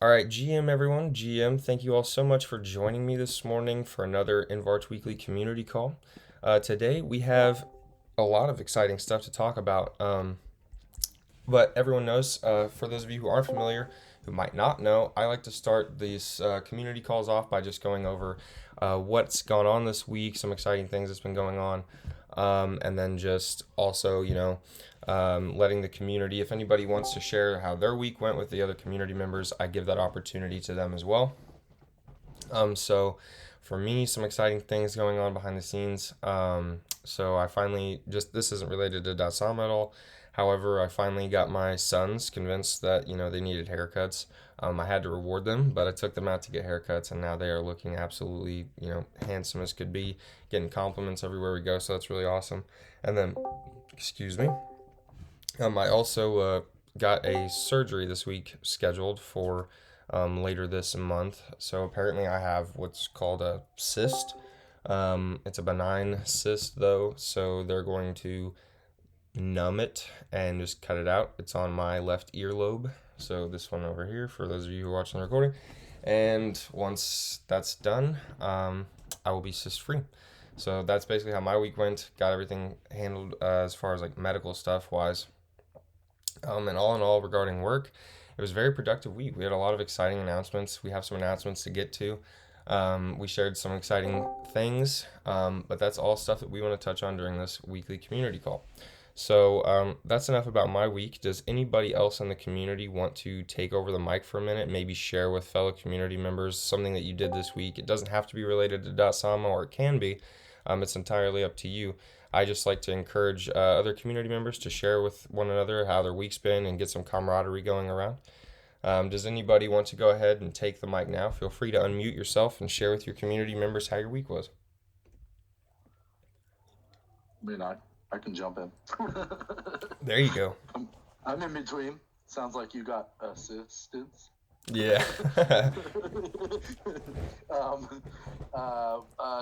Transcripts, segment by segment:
All right, GM everyone, GM, thank you all so much for joining me this morning for another InvArch Weekly Community Call. Today we have a lot of exciting stuff to talk about. But everyone knows, for those of you who aren't familiar, who might not know, I like to start these community calls off by just going over what's gone on this week, some exciting things that's been going on, and then just also, letting the community, if anybody wants to share how their week went with the other community members, I give that opportunity to them as well. So for me, some exciting things going on behind the scenes. So I finally just this isn't related to Dasama at all. However, I finally got my sons convinced that they needed haircuts. I had to reward them, but I took them out to get haircuts, and now they are looking absolutely handsome as could be, getting compliments everywhere we go. So that's really awesome. And then, excuse me, I also got a surgery this week scheduled for later this month. So apparently, I have what's called a cyst. It's a benign cyst, though, so they're going to numb it and just cut it out. It's on my left earlobe. So this one over here, for those of you who are watching the recording. And once that's done, I will be cyst free. So that's basically how my week went. Got everything handled as far as like medical stuff wise. And all in all, regarding work, it was a very productive week. We had a lot of exciting announcements. We have some announcements to get to. We shared some exciting things, but that's all stuff that we want to touch on during this weekly community call. So that's enough about my week. Does anybody else in the community want to take over the mic for a minute? Maybe share with fellow community members something that you did this week. It doesn't have to be related to Dasama, or it can be. It's entirely up to you. I just like to encourage other community members to share with one another how their week's been and get some camaraderie going around. Does anybody want to go ahead and take the mic now? Feel free to unmute yourself and share with your community members how your week was. I mean, I can jump in. There you go. I'm in between. Sounds like you got assistance. Yeah.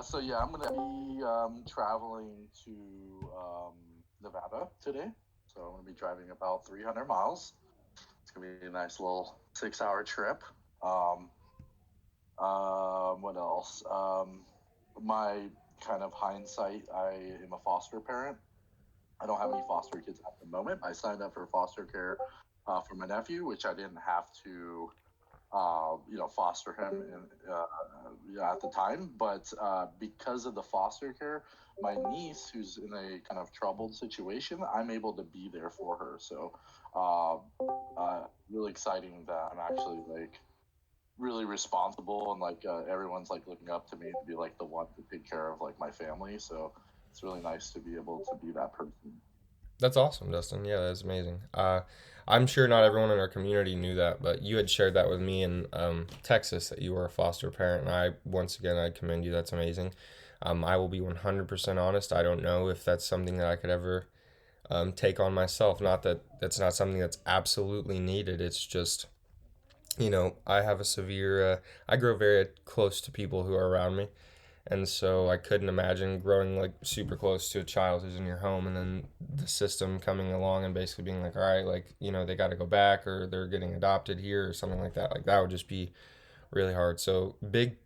So yeah, I'm gonna be traveling to Nevada today. So I'm gonna be driving about 300 miles. It's gonna be a nice little 6-hour trip. What else? My kind of hindsight, I am a foster parent. I don't have any foster kids at the moment. I signed up for foster care for my nephew, which I didn't have to, foster him at the time. But because of the foster care, my niece, who's in a kind of troubled situation, I'm able to be there for her. So, really exciting that I'm actually like really responsible and like everyone's like looking up to me to be like the one to take care of like my family. So it's really nice to be able to be that person. That's awesome, Dustin. Yeah, that's amazing. I'm sure not everyone in our community knew that, but you had shared that with me in Texas that you were a foster parent, and once again, I commend you. That's amazing. I will be 100% honest. I don't know if that's something that I could ever take on myself. Not that that's not something that's absolutely needed. It's just, I have a severe, I grow very close to people who are around me. And so I couldn't imagine growing like super close to a child who's in your home and then the system coming along and basically being like, all right, like, they got to go back or they're getting adopted here or something like that. Like that would just be really hard. So big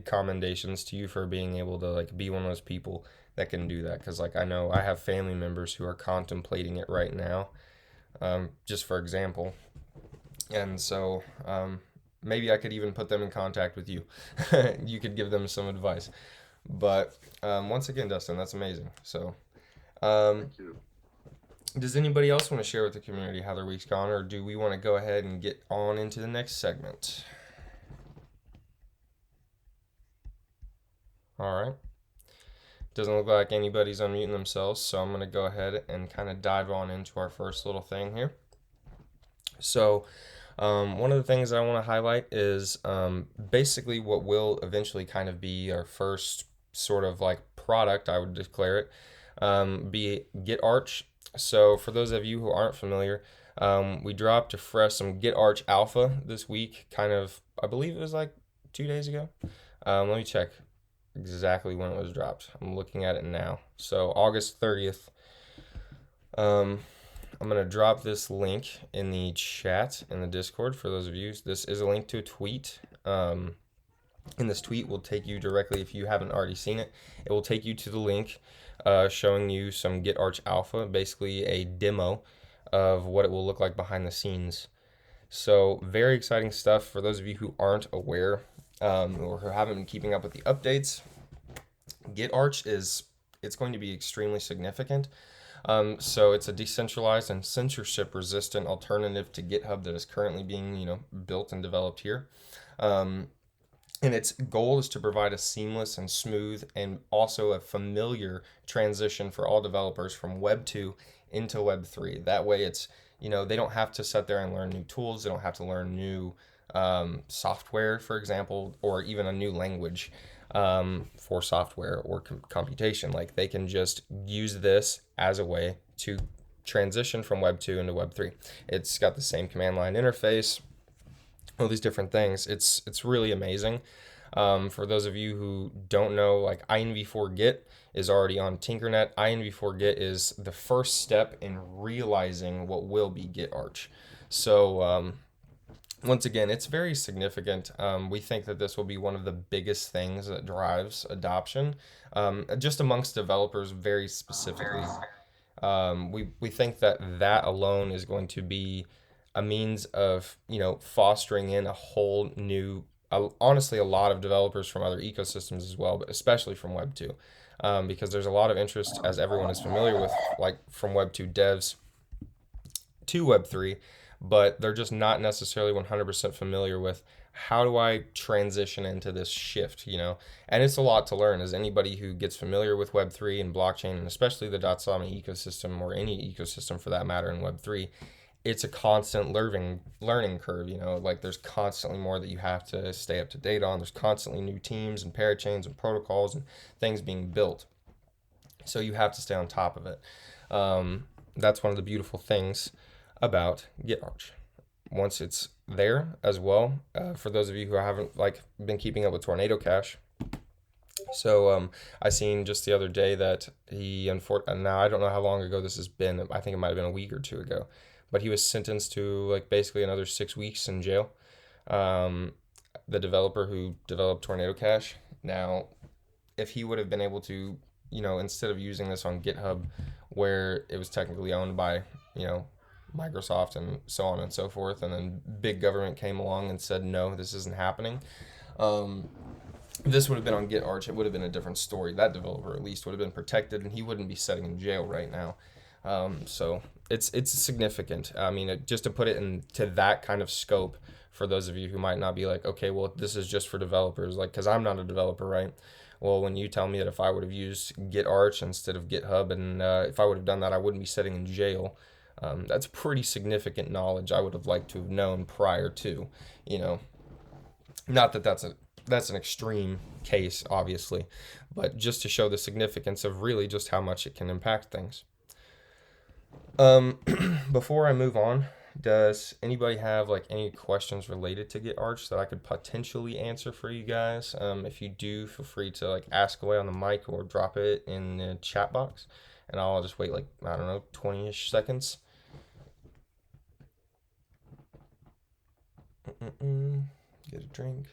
commendations to you for being able to like be one of those people that can do that. Cause like I know I have family members who are contemplating it right now, just for example. And so maybe I could even put them in contact with you. You could give them some advice. But once again, Dustin, that's amazing. So, um, Thank you. does anybody else want to share with the community how their week's gone, or do we want to go ahead and get on into the next segment? All right. Doesn't look like anybody's unmuting themselves, so I'm going to go ahead and kind of dive on into our first little thing here. So, one of the things I want to highlight is basically what will eventually kind of be our first sort of like product, I would declare it, be GetArch. So, for those of you who aren't familiar, we dropped a fresh some GetArch Alpha this week, kind of, I believe it was like 2 days ago. Let me check exactly when it was dropped. I'm looking at it now. So, August 30th. Um, I'm going to drop this link in the chat in the Discord for those of you. This is a link to a tweet. And this tweet will take you directly, if you haven't already seen it, it will take you to the link showing you some GitArch Alpha, basically a demo of what it will look like behind the scenes. So very exciting stuff for those of you who aren't aware or who haven't been keeping up with the updates. GitArch it's going to be extremely significant. So it's a decentralized and censorship-resistant alternative to GitHub that is currently being, built and developed here. And its goal is to provide a seamless and smooth and also a familiar transition for all developers from Web 2 into Web 3. That way they don't have to sit there and learn new tools. They don't have to learn new software, for example, or even a new language for software or computation. Like they can just use this as a way to transition from Web 2 into Web 3. It's got the same command line interface, all these different things. It's really amazing. For those of you who don't know, like Inv4Git is already on Tinkernet. Inv4Git is the first step in realizing what will be GitArch. So once again, it's very significant. We think that this will be one of the biggest things that drives adoption, just amongst developers very specifically. We think that alone is going to be a means of fostering in a whole new, honestly, a lot of developers from other ecosystems as well, but especially from Web 2, because there's a lot of interest, as everyone is familiar with, like from Web 2 devs to Web 3, but they're just not necessarily 100% familiar with how do I transition into this shift, And it's a lot to learn. As anybody who gets familiar with Web 3 and blockchain, and especially the Datsami ecosystem, or any ecosystem for that matter in Web 3, it's a constant learning curve, like there's constantly more that you have to stay up to date on. There's constantly new teams and parachains and protocols and things being built. So you have to stay on top of it. That's one of the beautiful things about GitArch. Once it's there as well, for those of you who haven't been keeping up with Tornado Cash, so I seen just the other day that now I don't know how long ago this has been. I think it might have been a week or two ago, but he was sentenced to basically another 6 weeks in jail. The developer who developed Tornado Cash. Now, if he would have been able to, instead of using this on GitHub, where it was technically owned by, Microsoft and so on and so forth, and then big government came along and said, no, this isn't happening. This would have been on GitArch. It would have been a different story. That developer at least would have been protected, and he wouldn't be sitting in jail right now. So it's significant. I mean, just to put it into that kind of scope for those of you who might not be like, okay, well, this is just for developers, because I'm not a developer, right? Well, when you tell me that if I would have used GitArch instead of GitHub, and if I would have done that, I wouldn't be sitting in jail. That's pretty significant knowledge I would have liked to have known prior to, Not that that's an extreme case, obviously, but just to show the significance of really just how much it can impact things. Before I move on, does anybody have any questions related to GitArch that I could potentially answer for you guys? If you do, feel free to ask away on the mic or drop it in the chat box, and I'll just wait 20-ish seconds. Get a drink.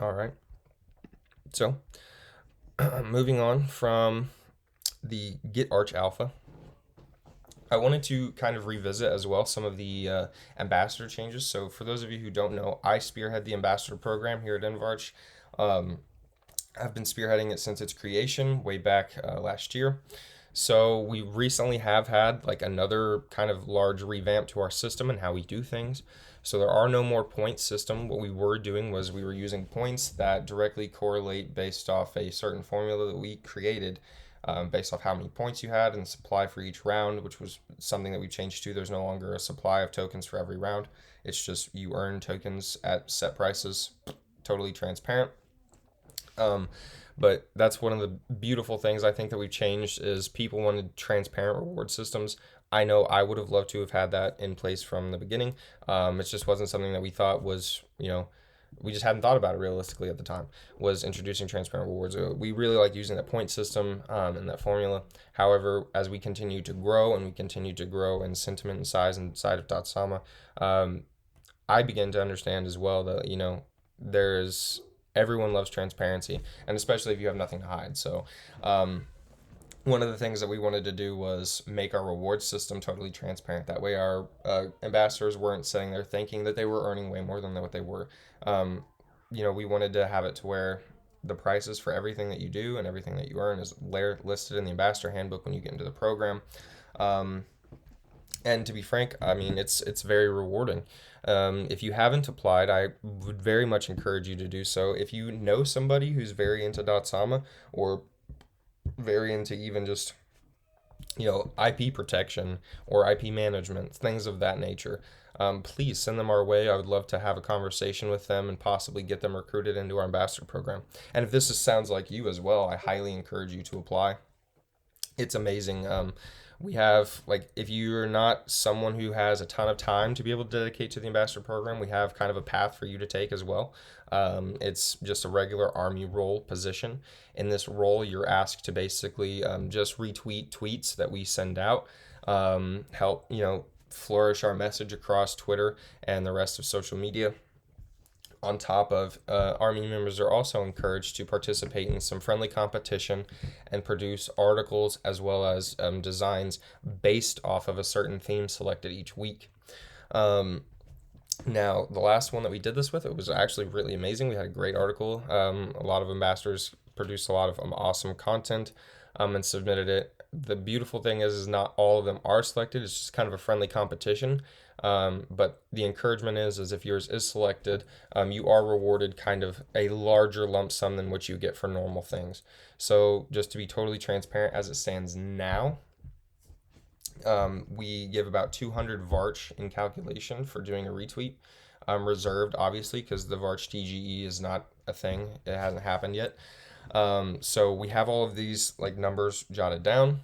All right. So, moving on from the GitArch Alpha, I wanted to kind of revisit as well some of the Ambassador changes. So, for those of you who don't know, I spearhead the Ambassador program here at InvArch. I've been spearheading it since its creation way back last year. So we recently have had another kind of large revamp to our system and how we do things. So there are no more point system. What we were doing was we were using points that directly correlate based off a certain formula that we created based off how many points you had and the supply for each round, which was something that we changed to. There's no longer a supply of tokens for every round. It's just you earn tokens at set prices, totally transparent. But that's one of the beautiful things I think that we've changed is people wanted transparent reward systems. I know I would have loved to have had that in place from the beginning. It just wasn't something that we thought was, we just hadn't thought about it realistically at the time, was introducing transparent rewards. We really like using that point system and that formula. However, as we continue to grow and we continue to grow in sentiment and size inside of Dotsama, um, I began to understand as well that, there's everyone loves transparency, and especially if you have nothing to hide. So, one of the things that we wanted to do was make our reward system totally transparent. That way, our ambassadors weren't sitting there thinking that they were earning way more than what they were. Um, we wanted to have it to where the prices for everything that you do and everything that you earn is listed in the ambassador handbook when you get into the program. Um, and to be frank, I mean, it's very rewarding. If you haven't applied, I would very much encourage you to do so. If you know somebody who's very into Dotsama or very into even just IP protection or IP management, things of that nature, please send them our way. I would love to have a conversation with them and possibly get them recruited into our ambassador program. And if sounds like you as well, I highly encourage you to apply. It's amazing. We have, like, if you're not someone who has a ton of time to be able to dedicate to the ambassador program, we have kind of a path for you to take as well. It's just a regular Army role position. In this role, you're asked to basically just retweet tweets that we send out, help, flourish our message across Twitter and the rest of social media. On top of, Army members are also encouraged to participate in some friendly competition and produce articles as well as designs based off of a certain theme selected each week. Um, Now, the last one that we did this with, it was actually really amazing. We had a great article. A lot of ambassadors produced a lot of awesome content and submitted it. The beautiful thing is not all of them are selected. It's just kind of a friendly competition. But the encouragement is if yours is selected, you are rewarded kind of a larger lump sum than what you get for normal things. So just to be totally transparent, as it stands now, we give about 200 Varch in calculation for doing a retweet. Reserved, obviously, because the Varch TGE is not a thing. It hasn't happened yet. So we have all of these like numbers jotted down.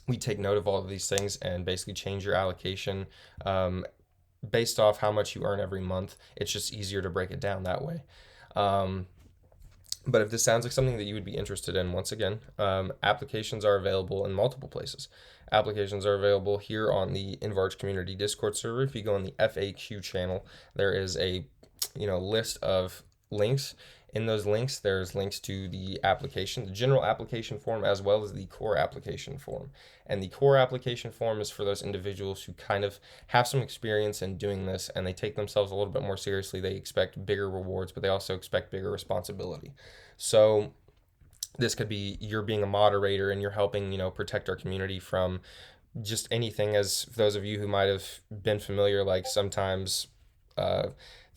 We take note of all of these things and basically change your allocation based off how much you earn every month. It's just easier to break it down that way. Um, but if this sounds like something that you would be interested in, once again, applications are available in multiple places. Applications are available here on the InvArch Community Discord server. If you go on the FAQ channel, there is a list of links. In those links, there's links to the application, the general application form, as well as the core application form. And the core application form is for those individuals who kind of have some experience in doing this and they take themselves a little bit more seriously. They expect bigger rewards, but they also expect bigger responsibility. So this could be you're being a moderator and you're helping, protect our community from just anything. As those of you who might have been familiar, like sometimes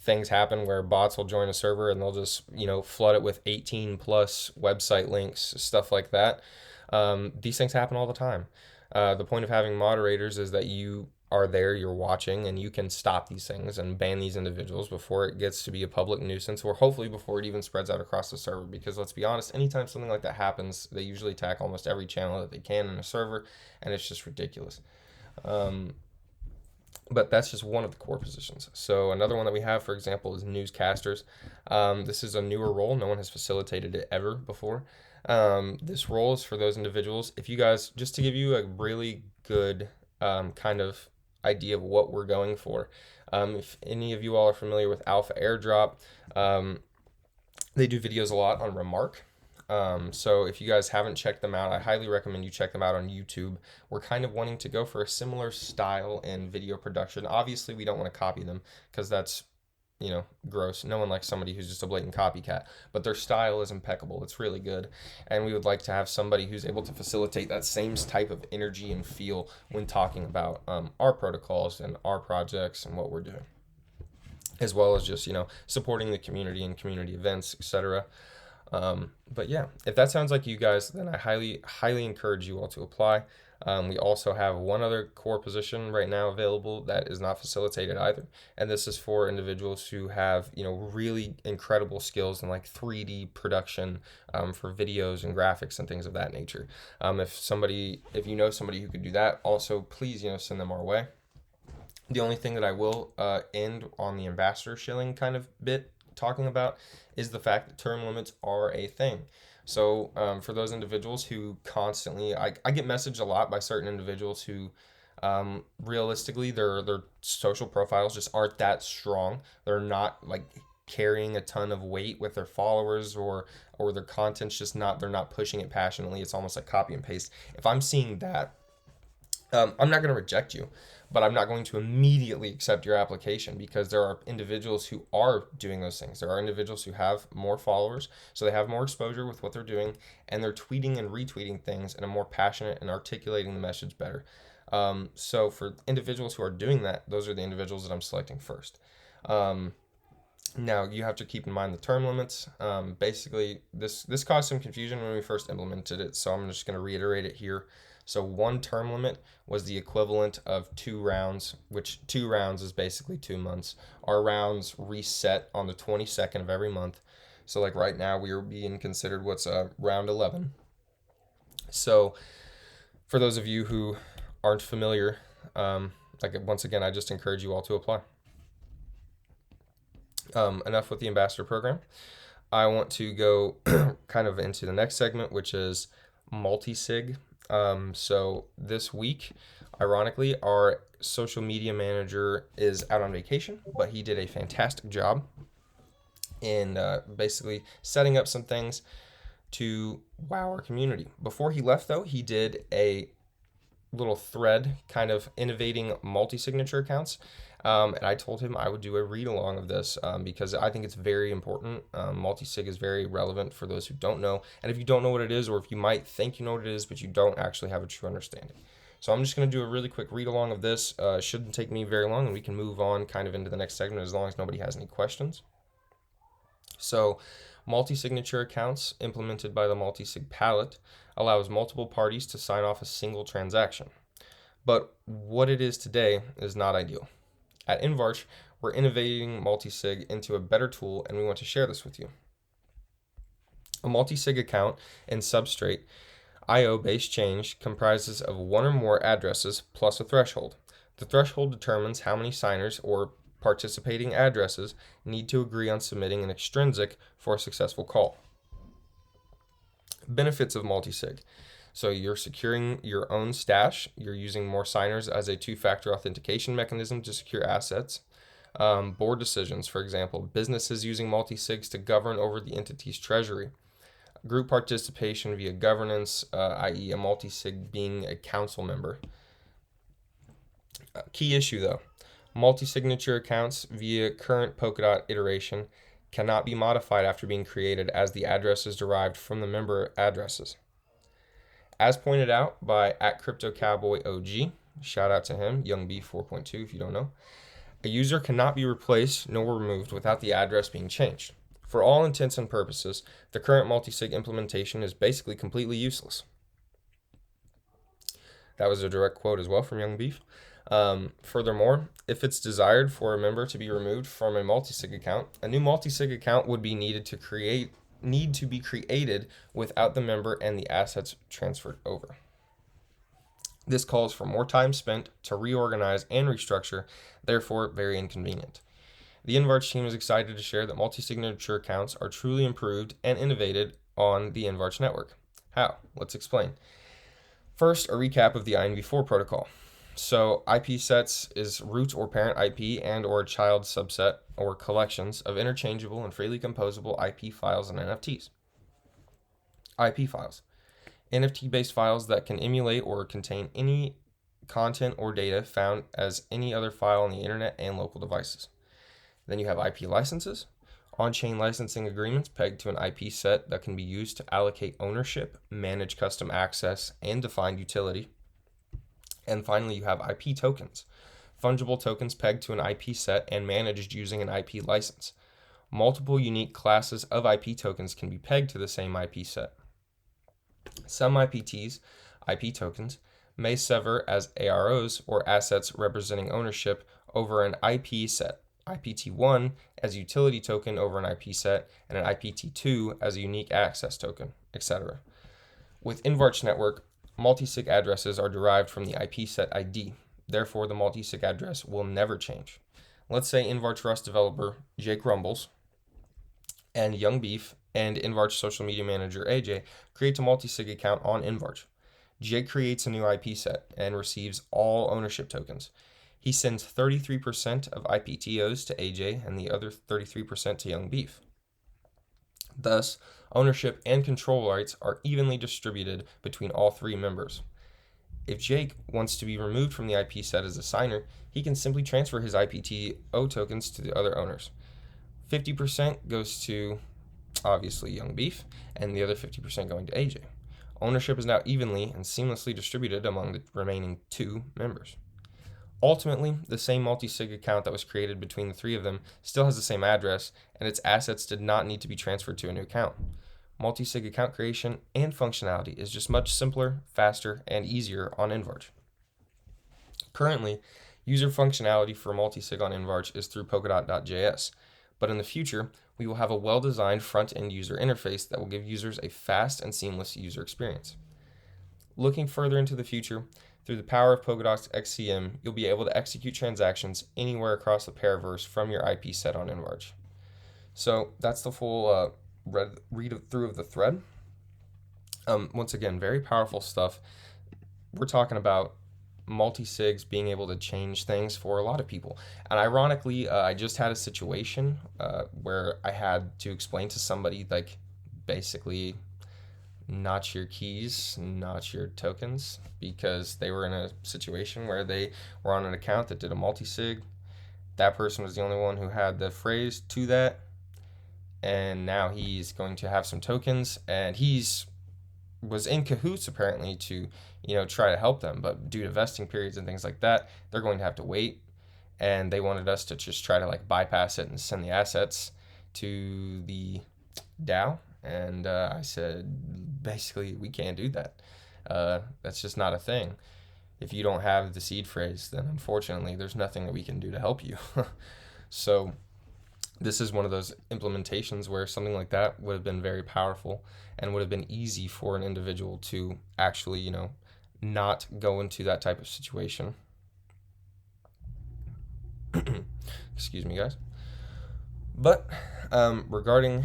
things happen where bots will join a server and they'll just flood it with 18 plus website links, stuff like that. These things happen all the time. The point of having moderators is that you are there, you're watching, and you can stop these things and ban these individuals before it gets to be a public nuisance, or hopefully before it even spreads out across the server. Because let's be honest, anytime something like that happens, they usually attack almost every channel that they can in a server, and it's just ridiculous. But that's just one of the core positions. So another one that we have, for example, is newscasters. This is a newer role. No one has facilitated it ever before. This role is for those individuals. If you guys, just to give you a really good kind of idea of what we're going for, if any of you all are familiar with Alpha Airdrop, they do videos a lot on Remark. So if you guys haven't checked them out, I highly recommend you check them out on YouTube. We're kind of wanting to go for a similar style in video production. Obviously, we don't want to copy them because that's, gross. No one likes somebody who's just a blatant copycat, but their style is impeccable. It's really good. And we would like to have somebody who's able to facilitate that same type of energy and feel when talking about our protocols and our projects and what we're doing, as well as just, supporting the community and community events, etc. But yeah, if that sounds like you guys, then I highly encourage you all to apply. We also have one other core position right now available that is not facilitated either. And this is for individuals who have, really incredible skills in like 3D production for videos and graphics and things of that nature. If you know somebody who could do that, also please, send them our way. The only thing that I will end on the ambassador shilling kind of bit talking about is the fact that term limits are a thing. So for those individuals who constantly, I get messaged a lot by certain individuals who realistically their social profiles just aren't that strong. They're not like carrying a ton of weight with their followers, or their content's just not, they're not pushing it passionately. It's almost like copy and paste. If I'm seeing that, I'm not going to reject you, but I'm not going to immediately accept your application, because there are individuals who are doing those things. There are individuals who have more followers, so they have more exposure with what they're doing, and they're tweeting and retweeting things in a more passionate and articulating the message better. So for individuals who are doing that, those are the individuals that I'm selecting first. Now you have to keep in mind the term limits. Basically, this caused some confusion when we first implemented it, so I'm just going to reiterate it here. So one term limit was the equivalent of 2 rounds, which 2 rounds is basically 2 months. Our rounds reset on the 22nd of every month. So like right now we are being considered what's round 11. So for those of you who aren't familiar, like once again, I just encourage you all to apply. Enough with the ambassador program. I want to go kind of into the next segment, which is multi-sig. So this week, ironically, our social media manager is out on vacation, but he did a fantastic job in basically setting up some things to wow our community. Before he left, though, he did a little thread kind of innovating multi-signature accounts. And I told him I would do a read along of this because I think it's very important. Multi-sig is very relevant for those who don't know. And if you don't know what it is, or if you might think you know what it is, but you don't actually have a true understanding. So I'm just going to do a really quick read along of this. Shouldn't take me very long, and we can move on kind of into the next segment as long as nobody has any questions. So multi-signature accounts implemented by the multi-sig palette allows multiple parties to sign off a single transaction. But what it is today is not ideal. At InvArch, we're innovating multi-sig into a better tool, and we want to share this with you. A multi-sig account in Substrate IO-based change comprises of one or more addresses plus a threshold. The threshold determines how many signers or participating addresses need to agree on submitting an extrinsic for a successful call. Benefits of multi-sig. So you're securing your own stash. You're using more signers as a two-factor authentication mechanism to secure assets. Board decisions, for example, businesses using multi-sigs to govern over the entity's treasury. Group participation via governance, i.e. a multi-sig being a council member. Key issue though, multi-signature accounts via current Polkadot iteration cannot be modified after being created, as the address is derived from the member addresses. As pointed out by @CryptoCowboyOG, shout out to him, YoungB 4.2 if you don't know, a user cannot be replaced nor removed without the address being changed. For all intents and purposes, the current multi-sig implementation is basically completely useless. That was a direct quote as well from Young Beef. Furthermore, if it's desired for a member to be removed from a multi-sig account, a new multi-sig account would be need to be created without the member and the assets transferred over. This calls for more time spent to reorganize and restructure, therefore very inconvenient. The InvArch team is excited to share that multi-signature accounts are truly improved and innovated on the InvArch network. How? Let's explain. First, a recap of the InV4 protocol. So IP sets is root or parent IP and or a child subset or collections of interchangeable and freely composable IP files and NFTs. IP files. NFT-based files that can emulate or contain any content or data found as any other file on the internet and local devices. Then you have IP licenses. On-chain licensing agreements pegged to an IP set that can be used to allocate ownership, manage custom access, and define utility. And finally, you have IP tokens. Fungible tokens pegged to an IP set and managed using an IP license. Multiple unique classes of IP tokens can be pegged to the same IP set. Some IPTs, IP tokens, may sever as AROs or assets representing ownership over an IP set. IPT1 as a utility token over an IP set, and an IPT2 as a unique access token, etc. With InvArch Network, multi-sig addresses are derived from the IP set ID. Therefore, the multi-sig address will never change. Let's say InvArch Rust developer Jake Rumbles and Young Beef and InvArch social media manager AJ creates a multi-sig account on InvArch. Jake creates a new IP set and receives all ownership tokens. He sends 33% of IPTOs to AJ and the other 33% to Young Beef. Thus, ownership and control rights are evenly distributed between all three members. If Jake wants to be removed from the IP set as a signer, he can simply transfer his IPTO tokens to the other owners. 50% goes to, obviously, Young Beef, and the other 50% going to AJ. Ownership is now evenly and seamlessly distributed among the remaining two members. Ultimately, the same multi-sig account that was created between the three of them still has the same address, and its assets did not need to be transferred to a new account. Multi-sig account creation and functionality is just much simpler, faster, and easier on InvArch. Currently, user functionality for multi-sig on InvArch is through Polkadot.js, but in the future, we will have a well-designed front-end user interface that will give users a fast and seamless user experience. Looking further into the future, through the power of Polkadot's XCM, you'll be able to execute transactions anywhere across the Paraverse from your IP set on InvArch. So that's the full read through of the thread. Once again, very powerful stuff. We're talking about multi-sigs being able to change things for a lot of people. And ironically, I just had a situation where I had to explain to somebody, like, basically not your keys, not your tokens, because they were in a situation where they were on an account that did a multi-sig. That person was the only one who had the phrase to that, and now he's going to have some tokens, and he's was in cahoots apparently to try to help them, but due to vesting periods and things like that, they're going to have to wait, and they wanted us to just try to like bypass it and send the assets to the DAO. And I said, basically, we can't do that. That's just not a thing. If you don't have the seed phrase, then unfortunately, there's nothing that we can do to help you. So this is one of those implementations where something like that would have been very powerful and would have been easy for an individual to actually, not go into that type of situation. Excuse me, guys. But regarding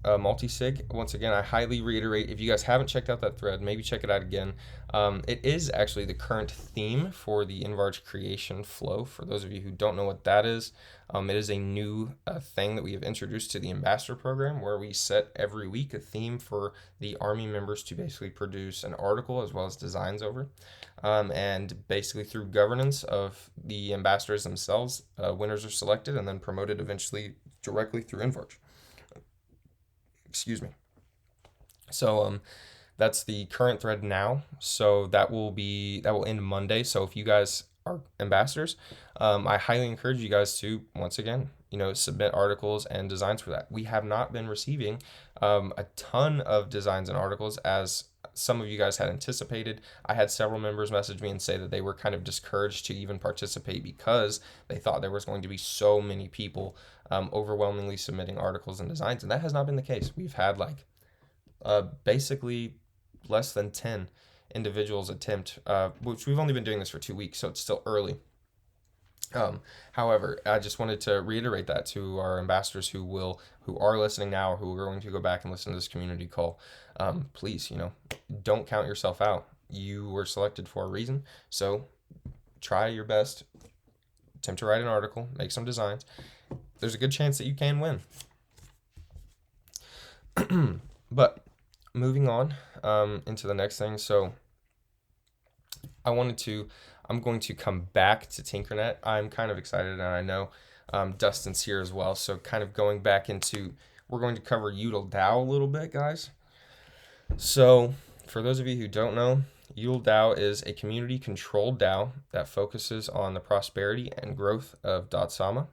multi-sig, once again, I highly reiterate, if you guys haven't checked out that thread, maybe check it out again. It is actually the current theme for the InvArch creation flow. For those of you who don't know what that is, it is a new thing that we have introduced to the Ambassador program, where we set every week a theme for the Army members to basically produce an article as well as designs over. And basically through governance of the ambassadors themselves, winners are selected and then promoted eventually directly through InvArch. Excuse me. So that's the current thread now. So that will end Monday. So if you guys are ambassadors, I highly encourage you guys to, once again, submit articles and designs for that. We have not been receiving a ton of designs and articles as some of you guys had anticipated. I had several members message me and say that they were kind of discouraged to even participate because they thought there was going to be so many people overwhelmingly submitting articles and designs, and that has not been the case. We've had basically less than 10 individuals attempt, which we've only been doing this for 2 weeks, so it's still early. However, I just wanted to reiterate that to our ambassadors who are listening now or who are going to go back and listen to this community call. Please, don't count yourself out. You were selected for a reason, so try your best. Attempt to write an article, make some designs. There's a good chance that you can win. But moving on into the next thing. So I'm going to come back to Tinkernet. I'm kind of excited, and I know Dustin's here as well. So kind of going back into, we're going to cover UtiliDAO a little bit, guys. So for those of you who don't know, UtiliDAO is a community-controlled DAO that focuses on the prosperity and growth of Kusama.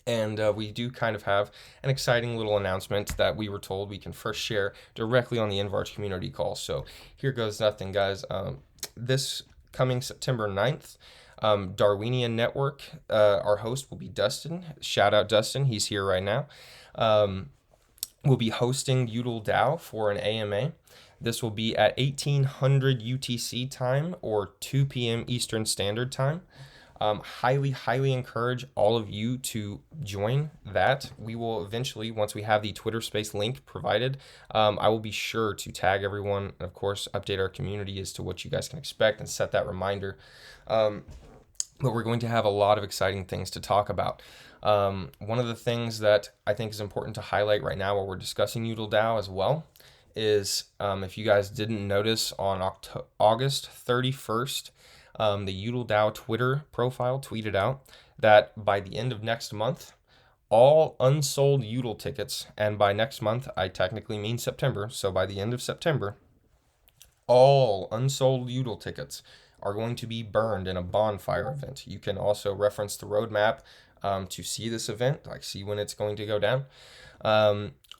And we do kind of have an exciting little announcement that we were told we can first share directly on the InvArch Community Call. So here goes nothing, guys. This coming September 9th, Darwinian Network, our host will be Dustin. Shout out Dustin, he's here right now. We'll be hosting UtiliDAO for an AMA. This will be at 1800 UTC time or 2 p.m. Eastern Standard Time. Highly encourage all of you to join that. We will eventually, once we have the Twitter Space link provided, I will be sure to tag everyone and, of course, update our community as to what you guys can expect and set that reminder. But we're going to have a lot of exciting things to talk about. One of the things that I think is important to highlight right now while we're discussing UDL as well is, if you guys didn't notice, on August 31st, the UDL Twitter profile tweeted out that by the end of next month, all unsold UDL tickets, and by next month, I technically mean September, so by the end of September, all unsold UDL tickets are going to be burned in a bonfire event. You can also reference the roadmap to see this event, like see when it's going to go down.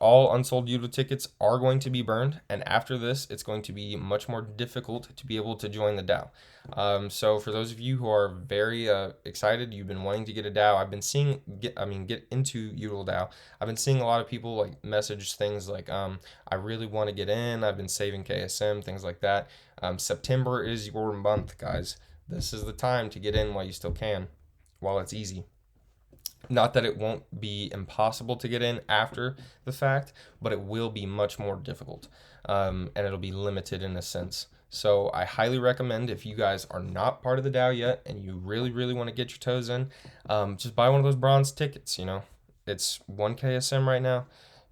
All unsold UDL tickets are going to be burned, and after this, it's going to be much more difficult to be able to join the DAO. So for those of you who are very excited, you've been wanting to get a DAO. I've been seeing get into UDL DAO. I've been seeing a lot of people like message things like, I really want to get in. I've been saving KSM, things like that. September is your month, guys. This is the time to get in while you still can, while it's easy. Not that it won't be impossible to get in after the fact, but it will be much more difficult, and it'll be limited in a sense. So I highly recommend, if you guys are not part of the DAO yet and you really want to get your toes in, just buy one of those bronze tickets. It's 1 KSM right now.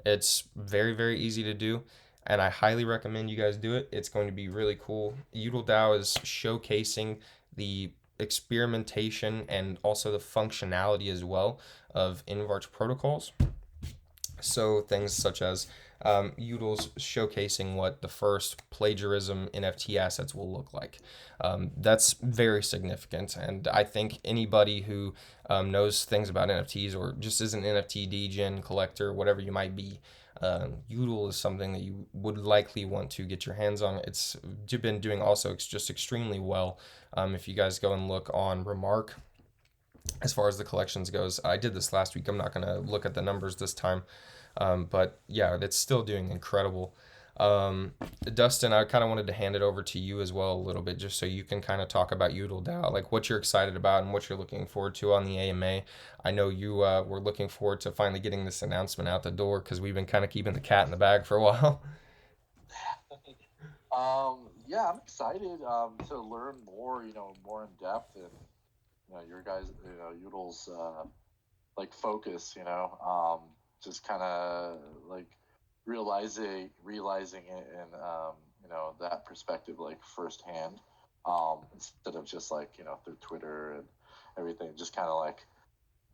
It's very easy to do, and I highly recommend you guys do it. It's going to be really cool. UDL DAO is showcasing the experimentation and also the functionality as well of InvArch protocols. So things such as UDL's showcasing what the first plagiarism NFT assets will look like. That's very significant, and I think anybody who knows things about NFTs or just is an NFT degen collector, whatever you might be, UDL is something that you would likely want to get your hands on. It's been doing also just extremely well. If you guys go and look on Remark, as far as the collections goes, I did this last week. I'm not going to look at the numbers this time, but yeah, it's still doing incredible. Dustin, I kind of wanted to hand it over to you as well a little bit, just so you can kind of talk about UDL DAO, like what you're excited about and what you're looking forward to on the AMA. I know you were looking forward to finally getting this announcement out the door, because we've been kind of keeping the cat in the bag for a while. Yeah, I'm excited to learn more, more in depth, and your guys, UDL's like focus, just kind of like realizing it and that perspective like firsthand, instead of just like through Twitter and everything, just kind of like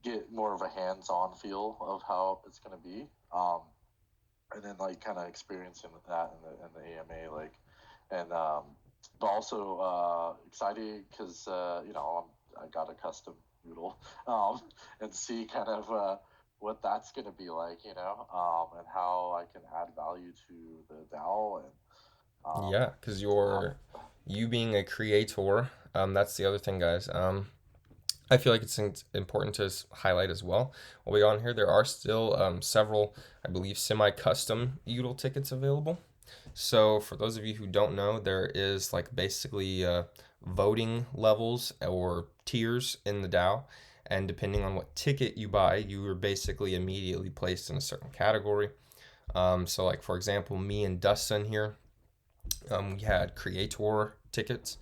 get more of a hands-on feel of how it's going to be, and then like kind of experiencing that in the AMA, like, and but also excited because I got a custom UDL, and see kind of what that's going to be like, and how I can add value to the DAO. And Yeah, because you being a creator, that's the other thing, guys. I feel like it's important to highlight as well. While we're on here, there are still several, I believe, semi-custom UDL tickets available. So for those of you who don't know, there is like basically voting levels or tiers in the DAO, and depending on what ticket you buy, you are basically immediately placed in a certain category. So like for example, me and Dustin here, we had creator tickets.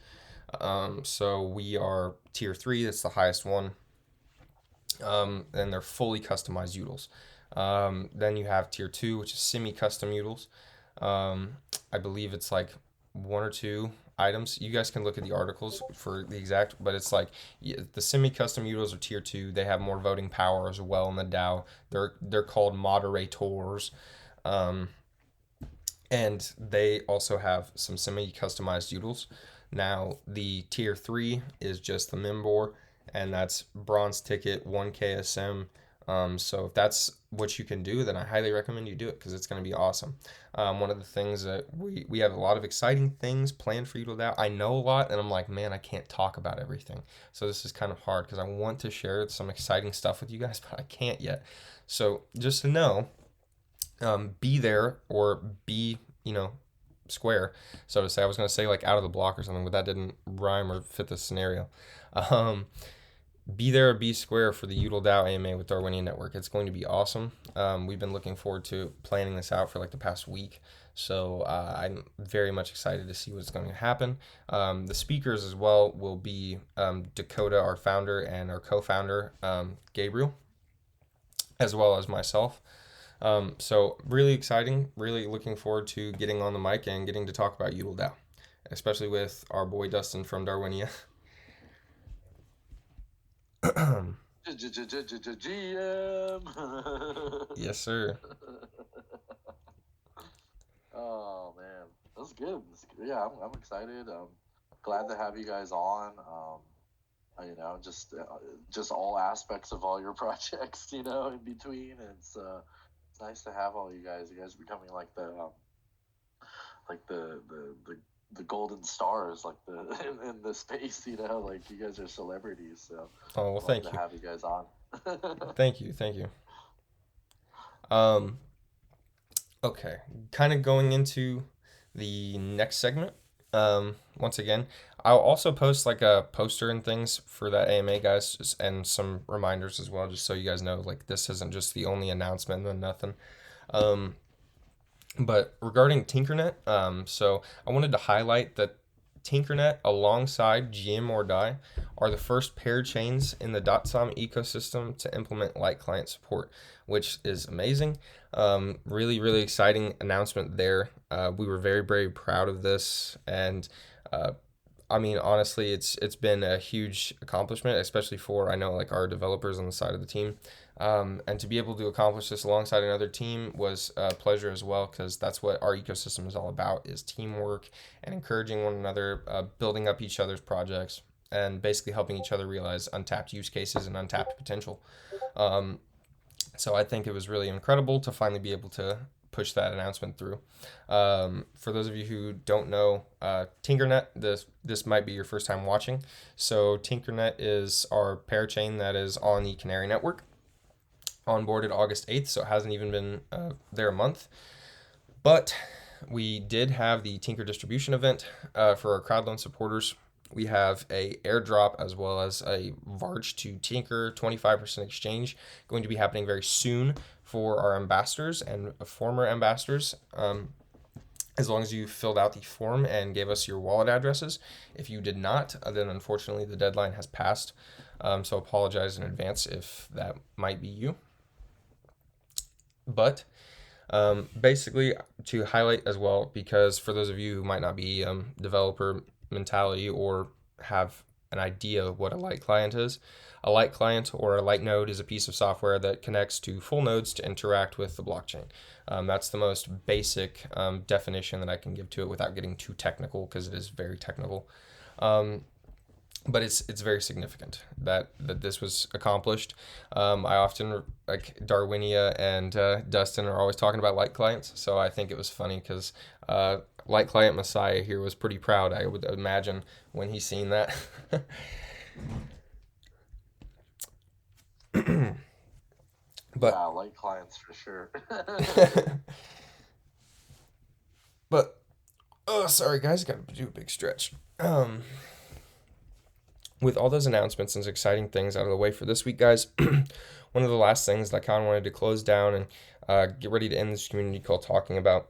So we are tier 3, that's the highest one. And they're fully customized UDLs. Then you have tier 2, which is semi-custom UDLs. I believe it's like 1 or 2 items. You guys can look at the articles for the exact, but it's like, yeah, the semi-custom UDLs are tier 2. They have more voting power as well in the DAO. They're called moderators. And they also have some semi-customized UDLs. Now, the tier 3 is just the member, and that's bronze ticket, 1 KSM. So if that's what you can do, then I highly recommend you do it, because it's going to be awesome. One of the things that we have a lot of exciting things planned for UDL DAO. I know a lot, and I'm like, man, I can't talk about everything. So this is kind of hard, because I want to share some exciting stuff with you guys, but I can't yet. So just to know, be there or be, square, so to say. I was going to say like out of the block or something, but that didn't rhyme or fit the scenario. Um, be there or be square for the UDL DAO AMA with Darwinian Network. It's going to be awesome. We've been looking forward to planning this out for like the past week. So I'm very much excited to see what's going to happen. The speakers as well will be Dakota, our founder, and our co-founder, Gabriel, as well as myself. So really exciting, really looking forward to getting on the mic and getting to talk about UDL DAO, especially with our boy Dustin from Darwinia. GM. Yes, sir. Oh man, that's good. Yeah, I'm excited. Glad to have you guys on. Just all aspects of all your projects, in between. It's nice to have all you guys. You guys are becoming like the golden stars, like in the space. Like you guys are celebrities. So Oh, well, thank to you. have you guys on. Thank you. Thank you. Okay, kind of going into the next segment. Once again, I'll also post like a poster and things for that AMA, guys, and some reminders as well, just so you guys know, like this isn't just the only announcement and then nothing. But regarding Tinkernet, so I wanted to highlight that Tinkernet alongside GM or Die are the first paired chains in the .som ecosystem to implement light client support, which is amazing. Really, really exciting announcement there. We were very, very proud of this, and I mean, honestly, it's been a huge accomplishment, especially for I know like our developers on the side of the team, and to be able to accomplish this alongside another team was a pleasure as well, because that's what our ecosystem is all about: is teamwork and encouraging one another, building up each other's projects, and basically helping each other realize untapped use cases and untapped potential. Um, so I think it was really incredible to finally be able to push that announcement through. For those of you who don't know, Tinkernet, this might be your first time watching. So Tinkernet is our parachain that is on the Canary Network, onboarded August 8th, so it hasn't even been there a month. But we did have the Tinker distribution event for our crowd loan supporters. We have a airdrop as well as a Varch to Tinker 25% exchange going to be happening very soon for our ambassadors and former ambassadors. As long as you filled out the form and gave us your wallet addresses. If you did not, then unfortunately the deadline has passed. So apologize in advance if that might be you. But basically, to highlight as well, because for those of you who might not be developer mentality or have an idea of what a light client is, a light client or a light node is a piece of software that connects to full nodes to interact with the blockchain. That's the most basic definition that I can give to it without getting too technical, because it is very technical. But it's very significant that this was accomplished. I often, like Darwinia and Dustin are always talking about light clients, so I think it was funny because light client Messiah here was pretty proud, I would imagine, when he's seen that. But Yeah, light clients for sure. but oh, sorry guys, got to do a big stretch. With all those announcements and exciting things out of the way for this week, guys, one of the last things that I kind of wanted to close down and get ready to end this community call talking about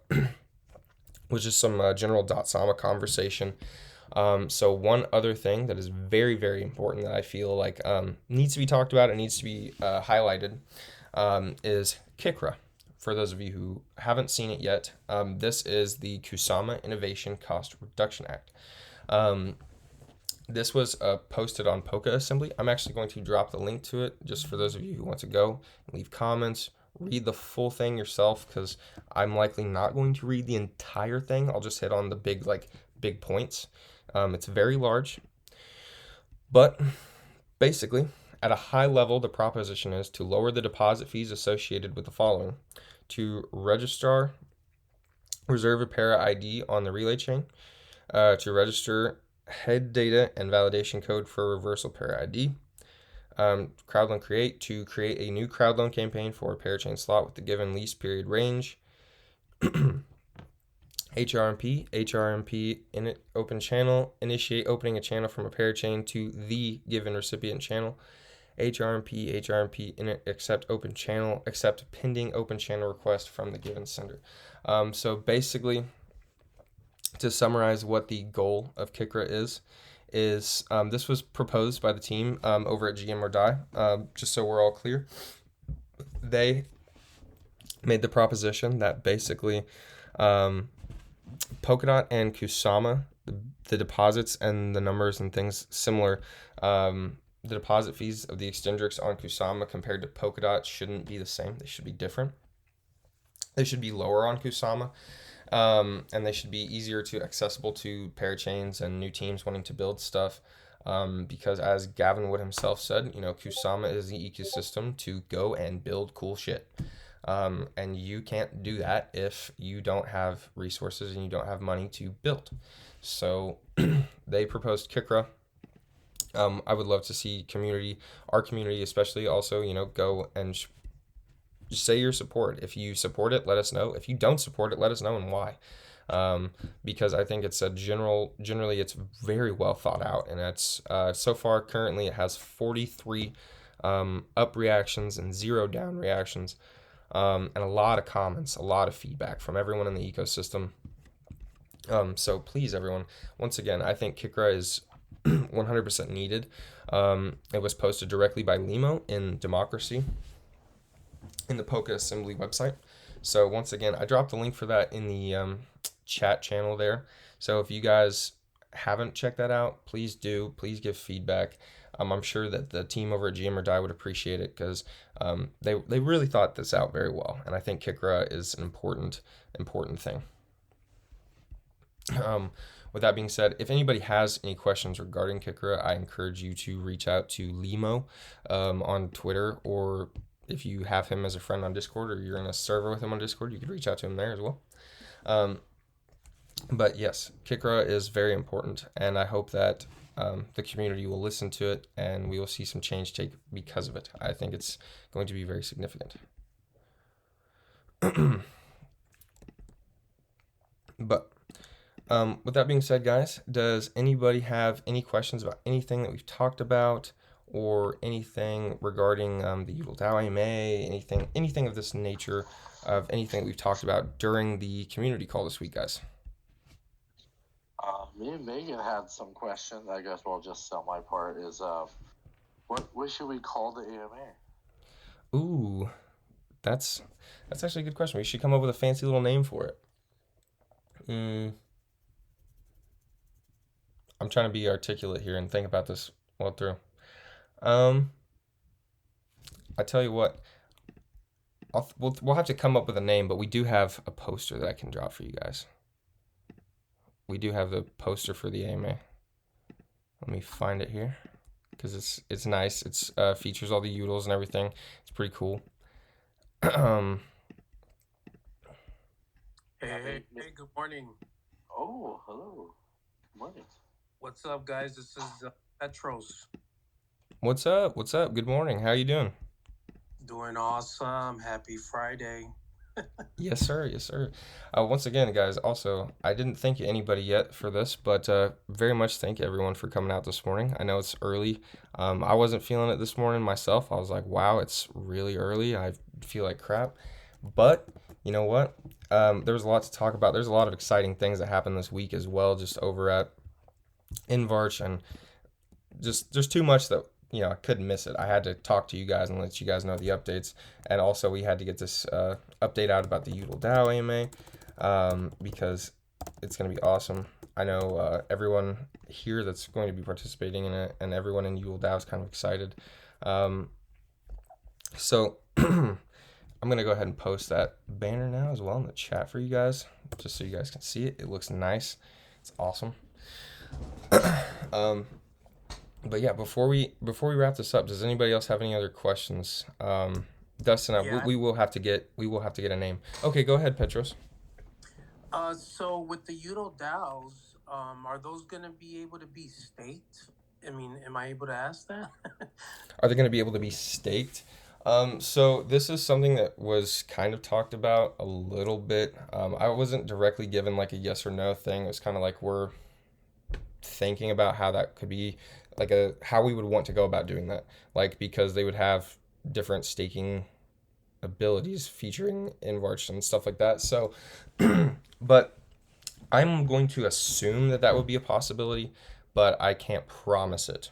was just some general .sama conversation. So one other thing that is very, very important that I feel like needs to be talked about and needs to be highlighted is Kikra. For those of you who haven't seen it yet, this is the Kusama Innovation Cost Reduction Act. This was posted on Polka Assembly. I'm actually going to drop the link to it just for those of you who want to go leave comments, read the full thing yourself, because I'm likely not going to read the entire thing. I'll just hit on the big points. It's very large, but basically, at a high level, the proposition is to lower the deposit fees associated with the following: to register, reserve a para ID on the relay chain, to register head data and validation code for reversal para ID, crowdloan create, to create a new crowdloan campaign for a parachain slot with the given lease period range, HRMP in it, open channel, initiate opening a channel from a parachain to the given recipient channel, accept open channel, accept pending open channel request from the given sender. So basically, to summarize what the goal of Kikra is this was proposed by the team over at GM or Die. Just so we're all clear, they made the proposition that basically Polkadot and Kusama, the deposits and the numbers and things similar, the deposit fees of the Extendrix on Kusama compared to Polkadot shouldn't be the same. They should be different. They should be lower on Kusama, and they should be easier to accessible to parachains and new teams wanting to build stuff. Because as Gavin Wood himself said, Kusama is the ecosystem to go and build cool shit. And you can't do that if you don't have resources and you don't have money to build. So they proposed Kikra. I would love to see our community especially, also, go and just say your support. If you support it, let us know. If you don't support it, let us know and why. Because I think it's generally it's very well thought out, and it's so far currently it has 43 up reactions and 0 down reactions, and a lot of comments, a lot of feedback from everyone in the ecosystem. So please, everyone, once again, I think Kikra is 100% needed. It was posted directly by Limo in Democracy in the Polka Assembly website. So once again, I dropped the link for that in the chat channel there. So if you guys haven't checked that out, please do. Please give feedback. I'm sure that the team over at GM or Die would appreciate it, because they really thought this out very well, and I think Kikra is an important thing. With that being said, if anybody has any questions regarding Kikra, I encourage you to reach out to Limo on Twitter, or if you have him as a friend on Discord, or you're in a server with him on Discord, you could reach out to him there as well. But yes, Kikra is very important, and I hope that the community will listen to it, and we will see some change take because of it. I think it's going to be very significant. But with that being said, guys, does anybody have any questions about anything that we've talked about, or anything regarding the Udall DAO AMA, anything of this nature, of anything that we've talked about during the community call this week, guys? Me and Megan had some questions. I guess I'll just sell my part. Is what should we call the AMA? Ooh, that's actually a good question. We should come up with a fancy little name for it. I'm trying to be articulate here and think about this well through. I tell you what, we'll have to come up with a name, but we do have a poster that I can drop for you guys. We do have the poster for the AMA. Let me find it here, because it's nice. It's features all the Udals and everything. It's pretty cool. Hey, good morning. Oh, hello. Good morning. What's up, guys? This is Petros. What's up? Good morning. How you doing? Doing awesome. Happy Friday. Yes, sir. Once again, guys, also, I didn't thank anybody yet for this, but very much thank everyone for coming out this morning. I know it's early. I wasn't feeling it this morning myself. I was like, wow, it's really early. I feel like crap. But you know what? There was a lot to talk about. There's a lot of exciting things that happened this week as well, just over at InvArch, and just there's too much that I couldn't miss it. I had to talk to you guys and let you guys know the updates, and also we had to get this update out about the Udall DAO AMA, because it's going to be awesome. I know everyone here that's going to be participating in it, and everyone in Udall DAO is kind of excited. So I'm going to go ahead and post that banner now as well in the chat for you guys, just so you guys can see it. It looks nice. It's awesome. But yeah, before we wrap this up, does anybody else have any other questions? Dustin, Yeah. we will have to get a name. Okay, go ahead, Petros. So with the Udall DAOs, are those gonna be able to be staked? I mean, am I able to ask that? Are they going to be able to be staked? So this is something that was kind of talked about a little bit. I wasn't directly given like a yes or no thing. It was kind of like we're thinking about how that could be. like a how we would want to go about doing that, like because they would have different staking abilities featuring InvArch and stuff like that. So, but I'm going to assume that that would be a possibility, but I can't promise it.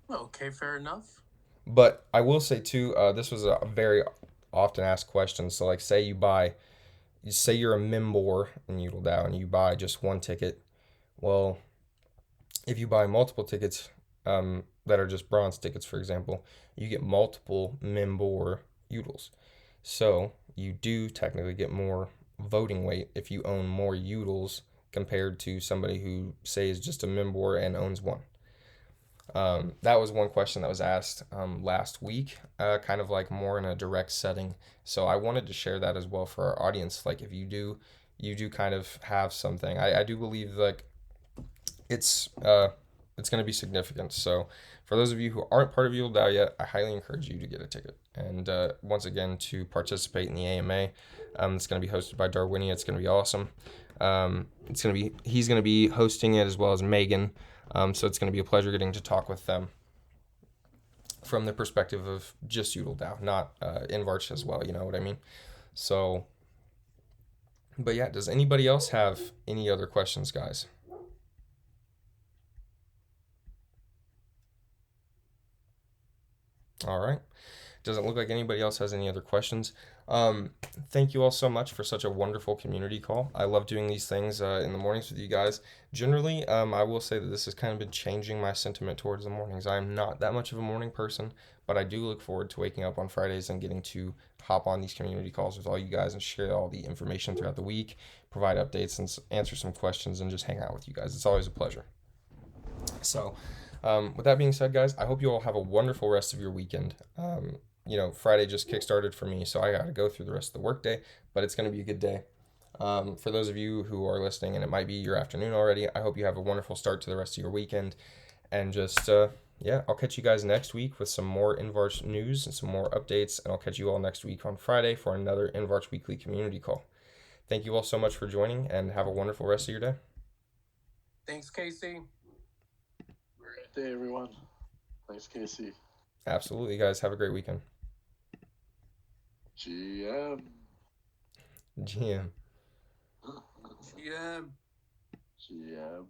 Okay, fair enough. But I will say too, this was a very often asked question. So, like, say you're a member in UtiliDAO and you buy just one ticket. Well, if you buy multiple tickets that are just bronze tickets, for example, you get multiple member utils. So you do technically get more voting weight if you own more utils compared to somebody who, say, is just a member and owns one. That was one question that was asked last week, kind of like more in a direct setting. So I wanted to share that as well for our audience. Like, if you do kind of have something. I do believe like it's uh, it's going to be significant. So for those of you who aren't part of UtiliDAO yet, I highly encourage you to get a ticket. And once again, to participate in the AMA, it's going to be hosted by Darwinia. It's going to be awesome. He's going to be hosting it as well as Megan. So it's going to be a pleasure getting to talk with them from the perspective of just UtiliDAO, not InvArch as well. You know what I mean? So, but yeah, does anybody else have any other questions, guys? All right. Doesn't look like anybody else has any other questions. Um, Thank you all so much for such a wonderful community call. I love doing these things in the mornings with you guys. Generally, I will say that this has kind of been changing my sentiment towards the mornings. I'm not that much of a morning person, but I do look forward to waking up on Fridays and getting to hop on these community calls with all you guys and share all the information throughout the week, provide updates and answer some questions, and just hang out with you guys. It's always a pleasure. So, with that being said, guys, I hope you all have a wonderful rest of your weekend. Friday just kickstarted for me, so I got to go through the rest of the workday, but it's going to be a good day. For those of you who are listening, and it might be your afternoon already, I hope you have a wonderful start to the rest of your weekend. And just, yeah, I'll catch you guys next week with some more InvArch news and some more updates. And I'll catch you all next week on Friday for another InvArch Weekly Community Call. Thank you all so much for joining, and have a wonderful rest of your day. Thanks, Casey. Great day, everyone. Thanks, Casey. Absolutely, guys. Have a great weekend. GM. GM. GM. GM.